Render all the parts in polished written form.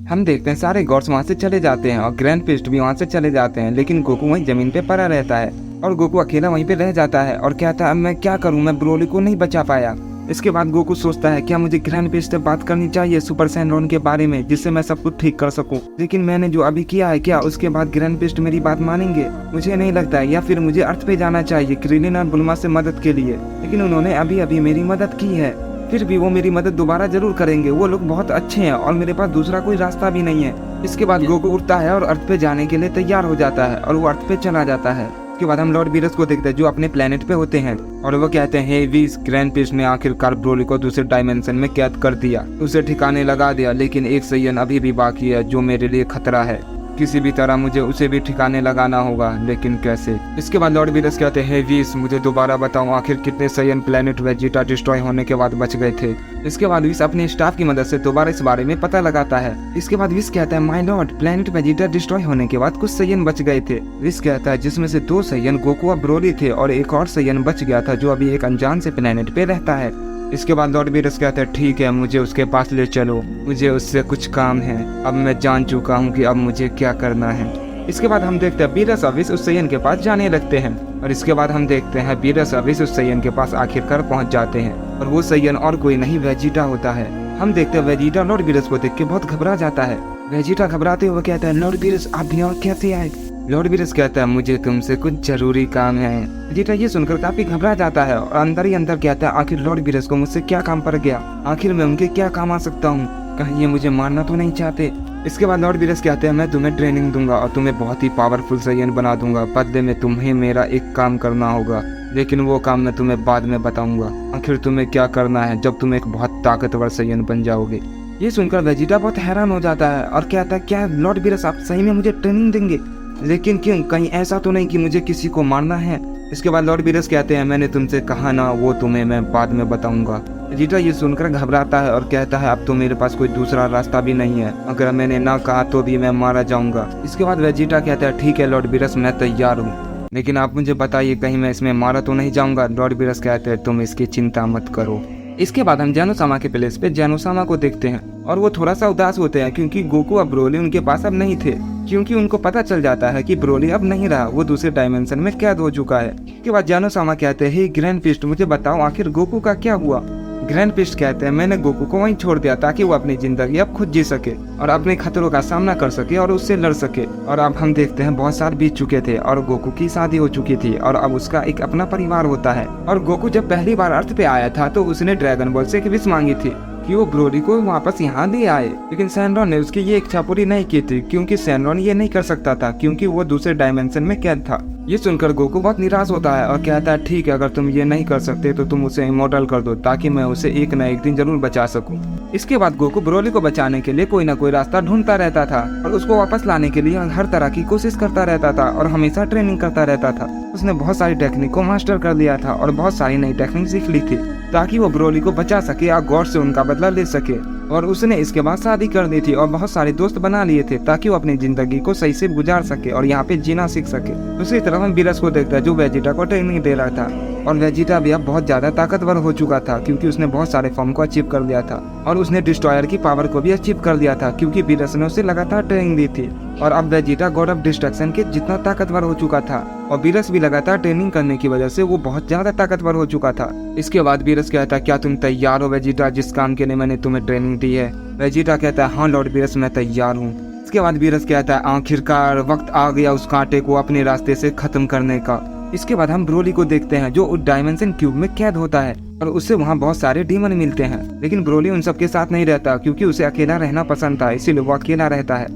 हम देखते हैं सारे गॉड्स वहाँ से चले जाते हैं और ग्रैंड फिस्ट भी वहाँ से चले जाते हैं, लेकिन गोकू वहीं जमीन पे पड़ा रहता है और गोकू अकेला वहीं पे रह जाता है और कहता है अब मैं क्या करूँ, मैं ब्रोली को नहीं बचा पाया। इसके बाद गोकू सोचता है क्या मुझे ग्रैंड फिस्ट से बात करनी चाहिए सुपर सैयरन के बारे में, जिससे मैं सब कुछ ठीक कर सकूं। लेकिन मैंने जो अभी किया है क्या उसके बाद ग्रैंड फिस्ट मेरी बात मानेंगे, मुझे नहीं लगता है। या फिर मुझे अर्थ पे जाना चाहिए क्रिलिन और बुल्मा से मदद के लिए, लेकिन उन्होंने अभी अभी मेरी मदद की है, फिर भी वो मेरी मदद दोबारा जरूर करेंगे। वो लोग बहुत अच्छे हैं और मेरे पास दूसरा कोई रास्ता भी नहीं है। इसके बाद गोकू उठता है और अर्थ पे जाने के लिए तैयार हो जाता है और वो अर्थ पे चला जाता है। उसके बाद हम लॉर्ड बीरस को देखते हैं जो अपने प्लेनेट पे होते हैं और वो कहते हैं हे वीस, ग्रैंड फिस्ट ने आखिरकार ब्रोली को दूसरे डायमेंशन में कैद कर दिया, उसे ठिकाने लगा दिया, लेकिन एक सैयन अभी भी बाकी है जो मेरे लिए खतरा है। किसी भी तरह मुझे उसे भी ठिकाने लगाना होगा, लेकिन कैसे। इसके बाद लॉर्ड बीरस कहते हैं वीस, मुझे दोबारा बताओ आखिर कितने सैयन प्लेनेट वेजिटा डिस्ट्रॉय होने के बाद बच गए थे। इसके बाद विस अपने स्टाफ की मदद से दोबारा इस बारे में पता लगाता है। इसके बाद विस कहता है my Lord, planet Vegeta destroy होने के बाद कुछ सैयन बच गए थे। विस कहता है जिसमें से 2 सैयन गोकू और ब्रोली थे और एक और सैयन बच गया था जो अभी एक अनजान से प्लेनेट पे रहता है। इसके बाद लॉर्ड बीरस कहते हैं ठीक है, मुझे उसके पास ले चलो, मुझे उससे कुछ काम है, अब मैं जान चुका हूँ कि अब मुझे क्या करना है। इसके बाद हम देखते हैं बीरस और विस उस सैयन के पास जाने लगते हैं और इसके बाद हम देखते हैं बीरस और विस उस सैयन के पास आखिरकार पहुँच जाते हैं और वो सैयन और कोई नहीं वेजिटा होता है। हम देखते हैं वेजिटा लॉर्ड बीरस को देख के बहुत घबरा जाता है। वेजिटा घबराते हुए कहता है लॉर्ड बीरस आप यहाँ कैसे आए। लॉर्ड बीरस कहता है मुझे तुमसे कुछ जरूरी काम है। वेजिटा ये सुनकर काफी घबरा जाता है और अंदर ही अंदर कहता है आखिर लॉर्ड बीरस को मुझसे क्या काम पड़ गया, आखिर मैं उनके क्या काम आ सकता हूँ, कहीं ये मुझे मारना तो नहीं चाहते। इसके बाद लॉर्ड बीरस कहते हैं मैं तुम्हें ट्रेनिंग दूंगा और तुम्हें बहुत ही पावरफुल सैयन बना दूंगा, बदले में तुम्हें मेरा एक काम करना होगा, लेकिन वो काम मैं तुम्हें बाद में बताऊंगा। आखिर तुम्हें क्या करना है जब तुम एक बहुत ताकतवर सैयन बन जाओगे। ये सुनकर वेजिटा बहुत हैरान हो जाता है और कहता है क्या लॉर्ड बीरस आप सही में मुझे ट्रेनिंग देंगे, लेकिन क्यों, कहीं ऐसा तो नहीं कि मुझे किसी को मारना है। इसके बाद लॉर्ड बीरस कहते हैं मैंने तुमसे कहा ना, वो तुम्हें मैं बाद में बताऊंगा। वेजिटा ये सुनकर घबराता है और कहता है अब तो मेरे पास कोई दूसरा रास्ता भी नहीं है, अगर मैंने ना कहा तो भी मैं मारा जाऊंगा। इसके बाद वेजिटा कहता है ठीक है लॉर्ड बीरस मैं तैयार हूँ, लेकिन आप मुझे बताइए कहीं मैं इसमें मारा तो नहीं जाऊंगा। लॉर्ड बीरस कहते हैं तुम इसकी चिंता मत करो। इसके बाद हम जेनोसामा के प्लेस पे जेनोसामा को देखते हैं और वो थोड़ा सा उदास होते हैं क्योंकि गोकू और ब्रोली उनके पास अब नहीं थे, क्योंकि उनको पता चल जाता है कि ब्रोली अब नहीं रहा, वो दूसरे डायमेंशन में कैद हो चुका है। इसके बाद जेनोसामा कहते हैं ग्रैंड फिस्ट मुझे बताओ आखिर गोकू का क्या हुआ। ग्रैंड फिस्ट कहते हैं मैंने गोकू को वहीं छोड़ दिया ताकि वो अपनी जिंदगी अब खुद जी सके और अपने खतरों का सामना कर सके और उससे लड़ सके। और अब हम देखते हैं बहुत साल बीत चुके थे और गोकू की शादी हो चुकी थी और अब उसका एक अपना परिवार होता है। और गोकू जब पहली बार अर्थ पे आया था तो उसने ड्रैगन बॉल से एक विश मांगी थी कि वो ब्रोली को वापस यहाँ ले आए, लेकिन सैनरॉन ने उसकी ये इच्छा पूरी नहीं की थी क्योंकि सैनरॉन ये नहीं कर सकता था क्योंकि वो दूसरे डायमेंशन में कैद था। ये सुनकर गोकू बहुत निराश होता है और कहता है ठीक है अगर तुम ये नहीं कर सकते तो तुम उसे इमॉर्टल कर दो ताकि मैं उसे एक न एक दिन जरूर बचा सकूं। इसके बाद गोकू ब्रोली को बचाने के लिए कोई ना कोई रास्ता ढूंढता रहता था और उसको वापस लाने के लिए हर तरह की कोशिश करता रहता था और हमेशा ट्रेनिंग करता रहता था। उसने बहुत सारी टेक्निक को मास्टर कर लिया था और बहुत सारी नई टेक्निक सीख ली थी ताकि वो ब्रोली को बचा सके और गॉड से उनका बदला ले सके। और उसने इसके बाद शादी कर दी थी और बहुत सारे दोस्त बना लिए थे ताकि वो अपनी जिंदगी को सही से गुजार सके और यहाँ पे जीना सीख सके। दूसरी तरफ हम बीरस को देखते हैं जो वेजिटा को ट्रेनिंग दे रहा था और वेजिटा भी अब बहुत ज्यादा ताकतवर हो चुका था क्योंकि उसने बहुत सारे फॉर्म को अचीव कर लिया था और उसने डिस्ट्रॉयर की पावर को भी अचीव कर लिया था क्योंकि बीरस ने उसे लगातार ट्रेनिंग दी थी। और अब वेजिटा गॉड ऑफ डिस्ट्रक्शन के जितना ताकतवर हो चुका था और बीरस भी लगातार ट्रेनिंग करने की वजह से वो बहुत ज्यादा ताकतवर हो चुका था। इसके बाद बीरस कहता क्या तुम तैयार हो वेजिटा जिस काम के लिए मैंने तुम्हें ट्रेनिंग दी है। वेजिटा कहता है हाँ लॉर्ड बीरस मैं तैयार हूँ। इसके बाद बीरस कहता है आखिरकार वक्त आ गया उस कांटे को अपने रास्ते से खत्म करने का। इसके बाद हम ब्रोली को देखते हैं जो उस डायमेंशन क्यूब में कैद होता है और उससे वहाँ बहुत सारे डीमन मिलते हैं, लेकिन ब्रोली उन सबके साथ नहीं रहता क्योंकि उसे अकेला रहना पसंद था, इसीलिए वो अकेला रहता है।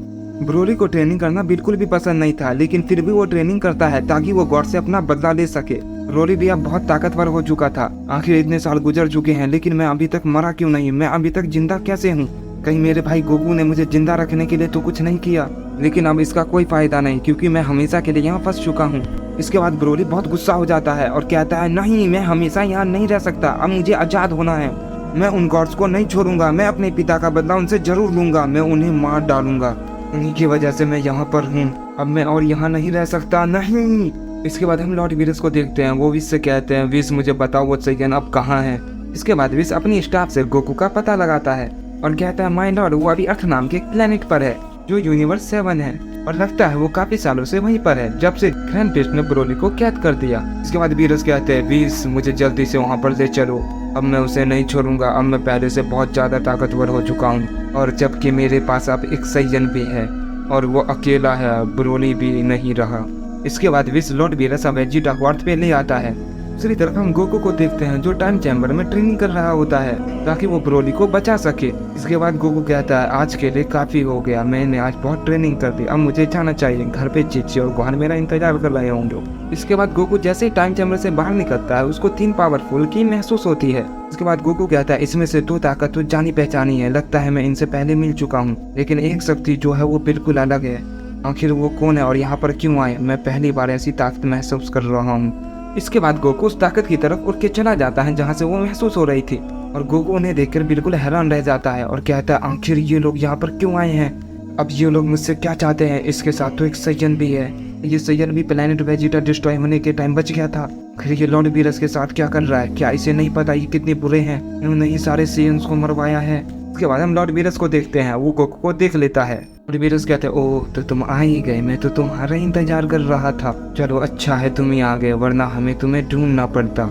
ब्रोली को ट्रेनिंग करना बिल्कुल भी पसंद नहीं था, लेकिन फिर भी वो ट्रेनिंग करता है ताकि वो गॉड से अपना बदला ले सके। ब्रोली भी अब बहुत ताकतवर हो चुका था। आखिर इतने साल गुजर चुके हैं लेकिन मैं अभी तक मरा क्यों नहीं, मैं अभी तक जिंदा कैसे हूँ। कहीं मेरे भाई गोकू ने मुझे जिंदा रखने के लिए तो कुछ नहीं किया, लेकिन अब इसका कोई फायदा नहीं क्योंकि मैं हमेशा के लिए यहाँ फंस चुका हूँ। इसके बाद ब्रोली बहुत गुस्सा हो जाता है और कहता है नहीं मैं हमेशा यहाँ नहीं रह सकता, अब मुझे आजाद होना है। मैं उन गॉड्स को नहीं छोड़ूंगा, मैं अपने पिता का बदला उनसे जरूर लूंगा, मैं उन्हें मार डालूंगा, उन्हीं की वजह से मैं यहाँ पर हूँ, अब मैं और यहाँ नहीं रह सकता, नहीं। इसके बाद हम लॉर्ड बीरस को देखते हैं, वो विश से कहते हैं विश मुझे बताओ वो सैयन अब कहाँ है। इसके बाद विश अपनी स्टाफ से गोकू का पता लगाता है और कहता है माय लॉर्ड वो अभी अर्थ नाम के प्लेनेट पर है जो यूनिवर्स 7 है, और लगता है वो काफी सालों से वहीं पर है जब से ग्रैंड पेस्ट ने ब्रोली को कैद कर दिया। इसके बाद वीरस कहते हैं वीस मुझे जल्दी से वहाँ पर ले चलो, अब मैं उसे नहीं छोड़ूंगा, अब मैं पहले से बहुत ज्यादा ताकतवर हो चुका हूँ, और जबकि मेरे पास अब एक सैयन भी है और वो अकेला है, ब्रोली भी नहीं रहा। इसके बाद विस लॉर्ड वीरस अब वेजिटा को अर्थ पे ले आता है। दूसरी तरफ हम गोकू को देखते हैं जो टाइम चैम्बर में ट्रेनिंग कर रहा होता है ताकि वो ब्रोली को बचा सके। इसके बाद गोकू कहता है आज के लिए काफी हो गया, मैंने आज बहुत ट्रेनिंग कर दी, अब मुझे जाना चाहिए, घर पे चीची और गोहान मेरा इंतजार कर रहे होंगे। इसके बाद गोकू जैसे ही टाइम चैम्बर से बाहर निकलता है उसको 3 पावरफुल की महसूस होती है। इसके बाद गोकू कहता है इसमें से 2 ताकत तो जानी पहचानी है, लगता है मैं इनसे पहले मिल चुका हूँ, लेकिन एक शक्ति जो है वो बिल्कुल अलग है, आखिर वो कौन है और यहाँ पर क्यों आए, मैं पहली बार ऐसी ताकत महसूस कर रहा हूँ। इसके बाद गोकू उस ताकत की तरफ उड़ के चला जाता है जहाँ से वो महसूस हो रही थी, और गोकू उन्हें देखकर बिल्कुल हैरान रह जाता है और कहता है आखिर ये लोग यहाँ पर क्यों आए हैं, अब ये लोग मुझसे क्या चाहते हैं। इसके साथ तो एक सैयन भी है, ये सैयन भी प्लेनेट वेजिटा डिस्ट्रॉय होने के टाइम बच गया था, फिर ये लॉर्ड वीरस के साथ क्या कर रहा है, क्या इसे नहीं पता ये कितने बुरे हैं, इन्होंने ही सारे सैयन्स को मरवाया है। उसके बाद हम लॉर्ड वीरस को देखते हैं, वो गोकू को देख लेता है। लॉर्ड वीरस कहते हैं ओह तो तुम आ ही गए, मैं तो तुम्हारा इंतजार कर रहा था, चलो अच्छा है तुम ही आ गए वरना हमें तुम्हें ढूंढना पड़ता।